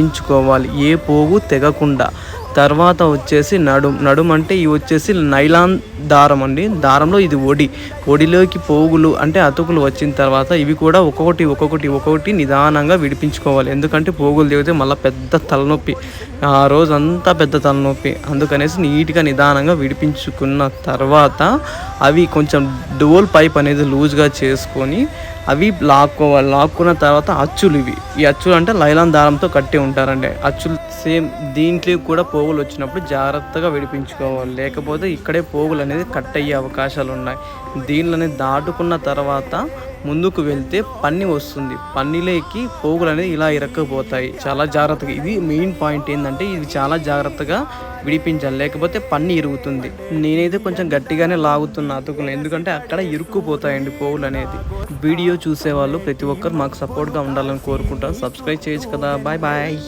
విడిపించుకోవాలి, ఏ పోగు తెగకుండా. తర్వాత వచ్చేసి నడుం అంటే ఇవి వచ్చేసి నైలాన్ దారం అండి. దారంలో ఇది ఒడిలోకి పోగులు అంటే అతుకులు వచ్చిన తర్వాత ఇవి కూడా ఒక్కొక్కటి నిదానంగా విడిపించుకోవాలి. ఎందుకంటే పోగులు దిగితే మళ్ళీ పెద్ద తలనొప్పి, ఆ రోజంతా పెద్ద తలనొప్పి. అందుకనేసి నీట్గా నిదానంగా విడిపించుకున్న తర్వాత అవి కొంచెం డోల్ పైప్ అనేది లూజ్గా చేసుకొని అవి లాక్కోవాలి. లాక్కున్న తర్వాత అచ్చులు, ఈ అచ్చులు అంటే లైలాన్ దారంతో కట్టి ఉంటారండి. అచ్చులు సేమ్ దీంట్లో కూడా పోగులు వచ్చినప్పుడు జాగ్రత్తగా విడిపించుకోవాలి, లేకపోతే ఇక్కడే పోగులు అనేది కట్ అయ్యే అవకాశాలు ఉన్నాయి. దీనిలోనే దాటుకున్న తర్వాత ముందుకు వెళ్తే పన్ని వస్తుంది. పన్నిలోకి పోగులు అనేది ఇలా ఇరక్కపోతాయి. చాలా జాగ్రత్తగా, ఇది మెయిన్ పాయింట్ ఏంటంటే ఇది చాలా జాగ్రత్తగా విడిపించాలి, లేకపోతే పన్ని ఇరుగుతుంది. నేనైతే కొంచెం గట్టిగానే లాగుతున్నా అతుకులు, ఎందుకంటే అక్కడ ఇరుక్కుపోతాయండి పోగులు అనేది. వీడియో చూసేవాళ్ళు ప్రతి ఒక్కరు మాకు సపోర్ట్గా ఉండాలని కోరుకుంటాను. సబ్స్క్రైబ్ చేయొచ్చు కదా. Bye bye.